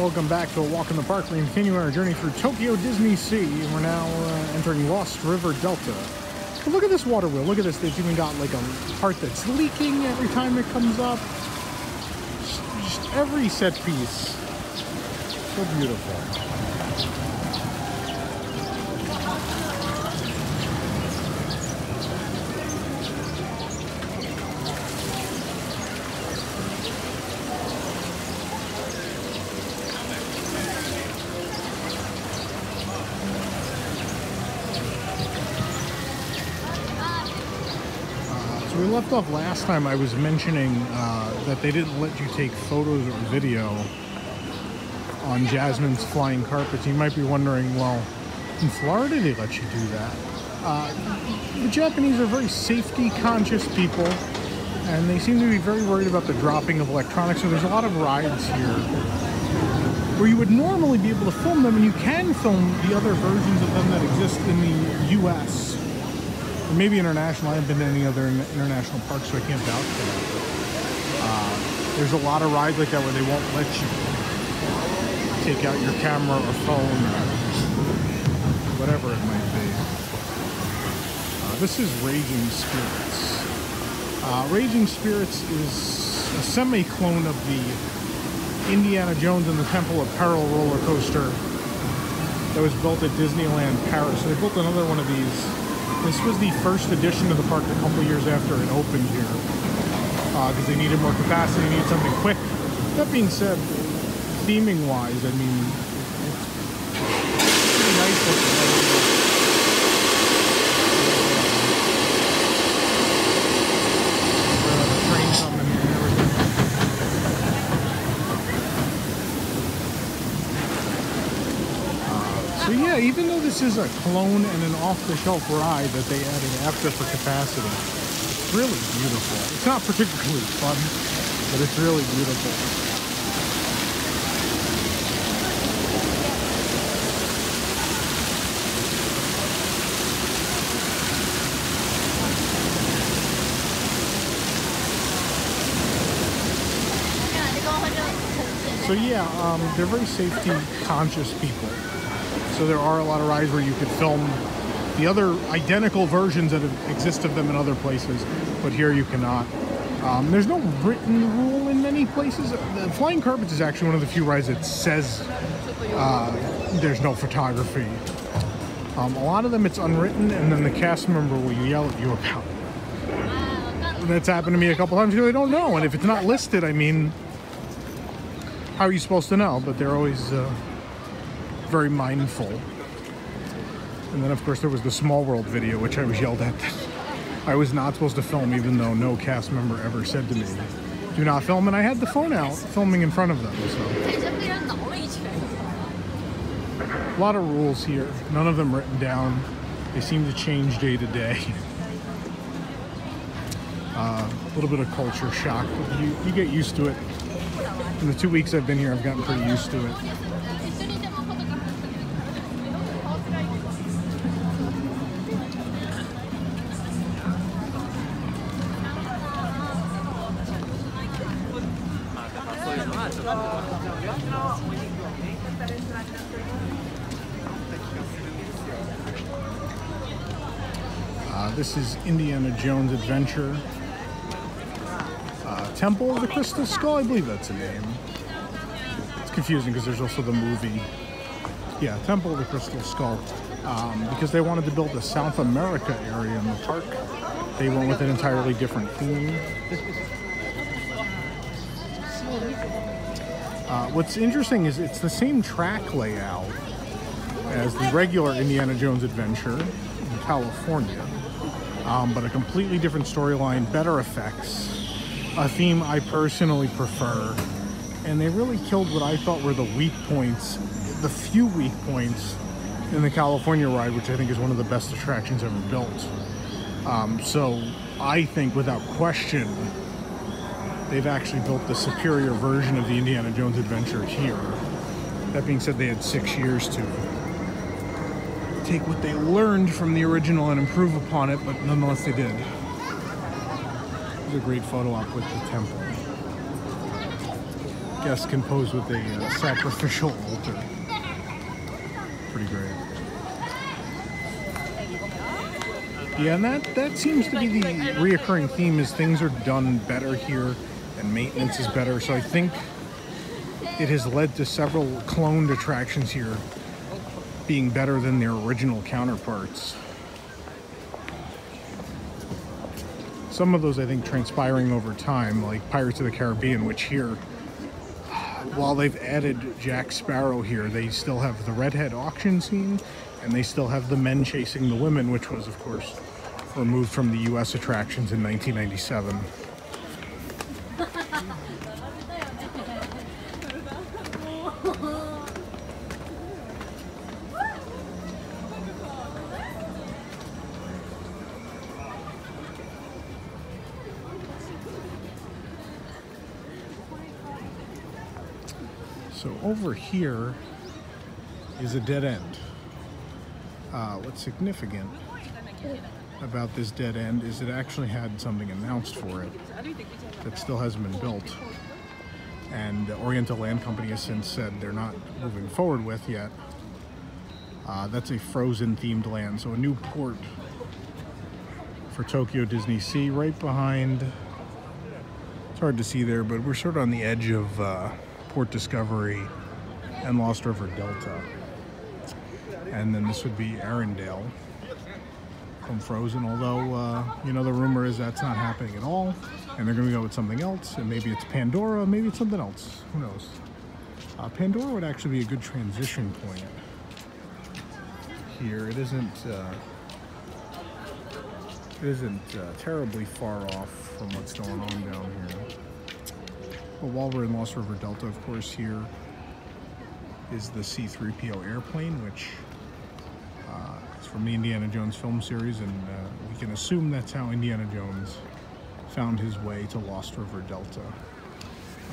Welcome back to a walk in the park. We're continuing our journey through Tokyo DisneySea, and we're now entering Lost River Delta. But look at this water wheel. Look at this. They've even got like a part that's leaking every time it comes up. Just every set piece. So beautiful. So we left off last time. I was mentioning that they didn't let you take photos or video on Jasmine's flying carpets. You might be wondering, well, in Florida they let you do that. The Japanese are very safety conscious people, and they seem to be very worried about the dropping of electronics. So there's a lot of rides here where you would normally be able to film them, and you can film the other versions of them that exist in the US. Or maybe international. I haven't been to any other international parks, so I can't vouch for that. There's a lot of rides like that where they won't let you take out your camera or phone or whatever it might be. This is Raging Spirits. Raging Spirits is a semi-clone of the Indiana Jones and the Temple of Peril roller coaster that was built at Disneyland Paris. So they built another one of these. This was the first edition of the park a couple years after it opened here, because they needed more capacity, needed something quick. That being said, theming-wise, I mean, it's pretty nice looking. The train coming and everything. So yeah, even though this is a clone and an off-the-shelf ride that they added after for capacity, it's really beautiful. It's not particularly fun, but it's really beautiful. So yeah, they're very safety-conscious people. So there are a lot of rides where you could film the other identical versions that exist of them in other places, but here you cannot. There's no written rule in many places. The Flying Carpets is actually one of the few rides that says there's no photography. A lot of them it's unwritten, and then the cast member will yell at you about it. That's happened to me a couple times because I don't know, and if it's not listed, I mean, how are you supposed to know? But they're always very mindful. And then of course there was the Small World video, which I was yelled at that I was not supposed to film, even though no cast member ever said to me, do not film, and I had the phone out filming in front of them. So a lot of rules here, none of them written down. They seem to change day to day. A little bit of culture shock, but you get used to it. In the 2 weeks I've been here, I've gotten pretty used to it. This is Indiana Jones Adventure. Temple of the Crystal Skull, I believe that's the name. It's confusing because there's also the movie. Yeah, Temple of the Crystal Skull. Because they wanted to build a South America area in the park, they went with an entirely different theme. What's interesting is it's the same track layout as the regular Indiana Jones Adventure in California, but a completely different storyline, better effects, a theme I personally prefer, and they really killed what I thought were the weak points, the few weak points in the California ride, which I think is one of the best attractions ever built. So I think without question, they've actually built the superior version of the Indiana Jones Adventure here. That being said, they had 6 years to take what they learned from the original and improve upon it, but nonetheless they did. There's a great photo op with the temple. guests can pose with a sacrificial altar. Pretty great. Yeah, and that seems to be the reoccurring theme, is things are done better here and maintenance is better. So I think it has led to several cloned attractions here being better than their original counterparts. Some of those, I think, transpiring over time, like Pirates of the Caribbean, which here, while they've added Jack Sparrow here, they still have the redhead auction scene, and they still have the men chasing the women, which was, of course, removed from the U.S. attractions in 1997. So over here is a dead end. What's significant about this dead end is it actually had something announced for it that still hasn't been built. And the Oriental Land Company has since said they're not moving forward with yet. That's a Frozen themed land, so a new port for Tokyo DisneySea right behind. It's hard to see there, but we're sort of on the edge of Port Discovery and Lost River Delta. And then this would be Arendelle from Frozen, although, you know, the rumor is that's not happening at all, and they're going to go with something else, and maybe it's Pandora, maybe it's something else, who knows. Pandora would actually be a good transition point here. It isn't terribly far off from what's going on down here. Well, while we're in Lost River Delta, of course, here is the C-3PO airplane, which is from the Indiana Jones film series, and we can assume that's how Indiana Jones found his way to Lost River Delta.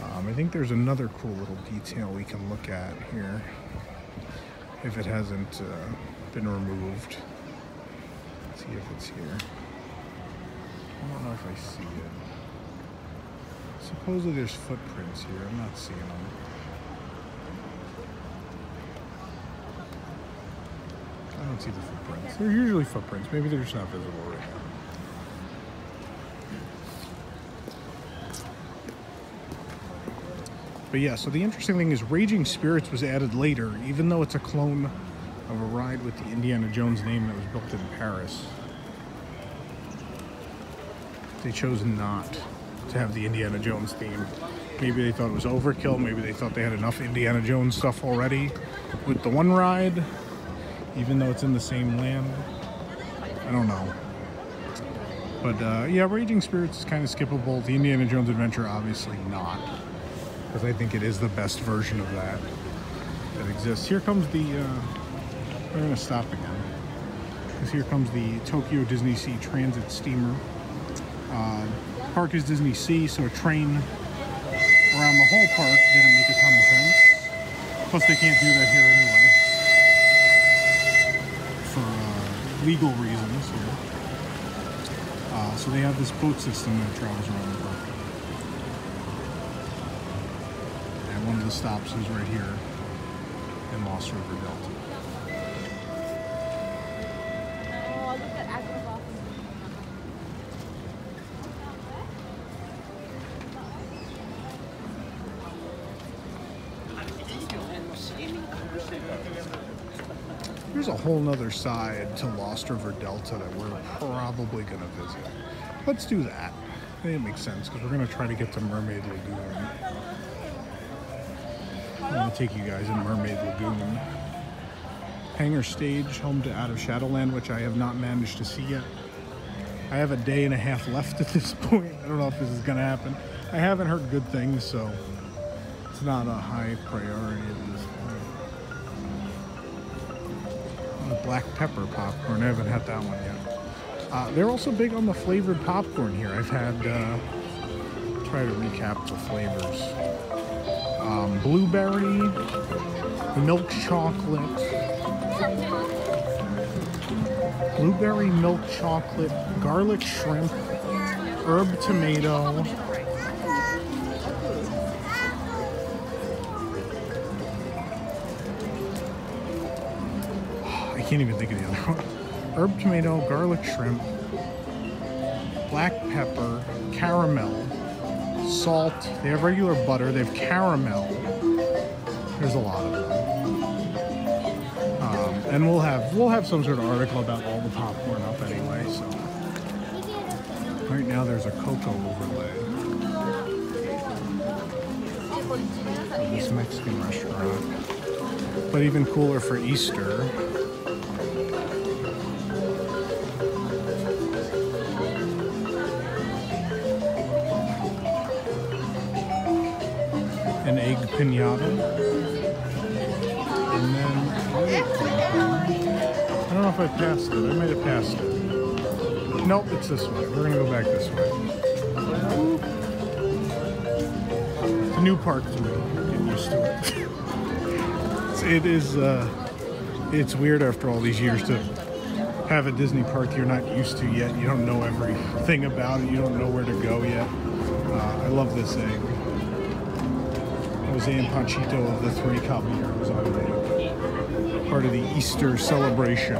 I think there's another cool little detail we can look at here, if it hasn't been removed. Let's see if it's here. I don't know if I see it. Supposedly there's footprints here. I'm not seeing them. I don't see the footprints. They're usually footprints. Maybe they're just not visible right now. But yeah, so the interesting thing is Raging Spirits was added later, even though it's a clone of a ride with the Indiana Jones name that was built in Paris. They chose not to have the Indiana Jones theme. Maybe they thought it was overkill. Maybe they thought they had enough Indiana Jones stuff already with the one ride, even though it's in the same land. I don't know. But yeah, Raging Spirits is kind of skippable. The Indiana Jones Adventure, obviously not, because I think it is the best version of that exists. Here comes the, we're gonna stop again, because here comes the Tokyo DisneySea Transit Steamer. Park is DisneySea, so a train around the whole park didn't make a ton of sense. Plus, they can't do that here anyway, for legal reasons here. So they have this boat system that travels around the park. And one of the stops is right here in Lost River Delta. There's a whole nother side to Lost River Delta that we're probably going to visit. Let's do that. I think it makes sense, because we're going to try to get to Mermaid Lagoon. I'm going to take you guys in Mermaid Lagoon. Hangar Stage, home to Out of Shadowland, which I have not managed to see yet. I have a day and a half left at this point. I don't know if this is going to happen. I haven't heard good things, so it's not a high priority at this point. The black pepper popcorn, I haven't had that one yet. They're also big on the flavored popcorn here. I've had, try to recap the flavors. Blueberry, milk chocolate, blueberry milk chocolate, garlic shrimp, herb tomato, can't even think of the other one. Herb tomato, garlic shrimp, black pepper, caramel, salt. They have regular butter. They have caramel. There's a lot of them. And we'll have some sort of article about all the popcorn up anyway. So right now there's a cocoa overlay of this Mexican restaurant. But even cooler for Easter. An egg piñata. And then I don't know if I passed it. I might have passed it. Nope, it's this way. We're gonna go back this way. It's a new park to me. Get used to it. It's weird after all these years to have a Disney park you're not used to yet. You don't know everything about it. You don't know where to go yet. I love this egg. Jose and Panchito of the Three Caballeros on the part of the Easter celebration.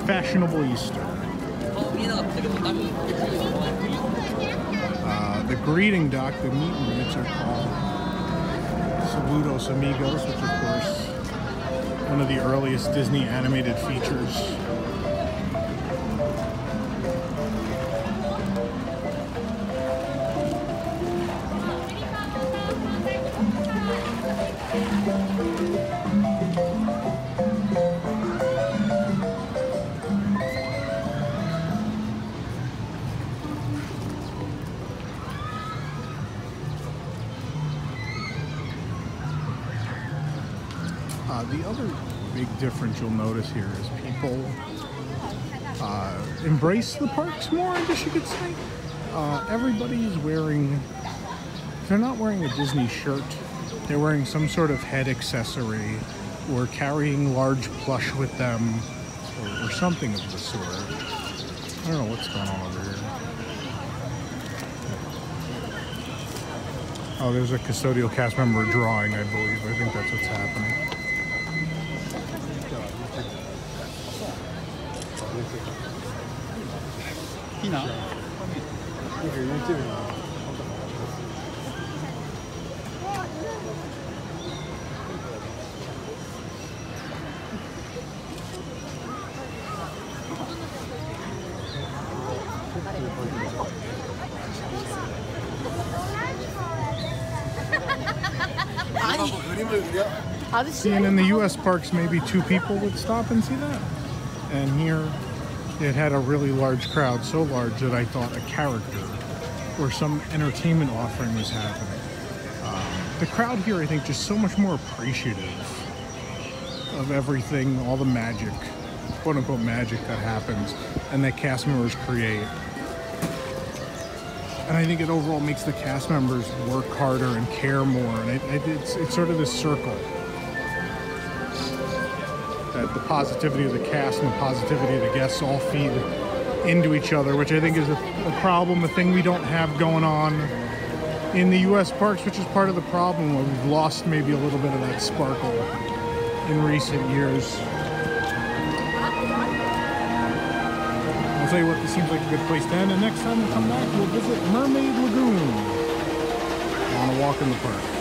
Fashionable Easter. The greeting dock, the meet and greets are called Saludos Amigos, which of course one of the earliest Disney animated features. The other big difference you'll notice here is people embrace the parks more, I guess you could say. Everybody's wearing, they're not wearing a Disney shirt, they're wearing some sort of head accessory or carrying large plush with them or something of the sort. I don't know what's going on over here. Oh, there's a custodial cast member drawing, I believe. I think that's what's happening. See, and in the U.S. parks, maybe 2 people would stop and see that. And here, it had a really large crowd, so large that I thought a character or some entertainment offering was happening. The crowd here, I think, just so much more appreciative of everything, all the magic, quote-unquote magic that happens and that cast members create. And I think it overall makes the cast members work harder and care more. And it's sort of this circle. That the positivity of the cast and the positivity of the guests all feed into each other, which I think is a problem, a thing we don't have going on in the U.S. parks, which is part of the problem, where we've lost maybe a little bit of that sparkle in recent years. I'll tell you what, this seems like a good place to end, and next time we come back, we'll visit Mermaid Lagoon on a walk in the park.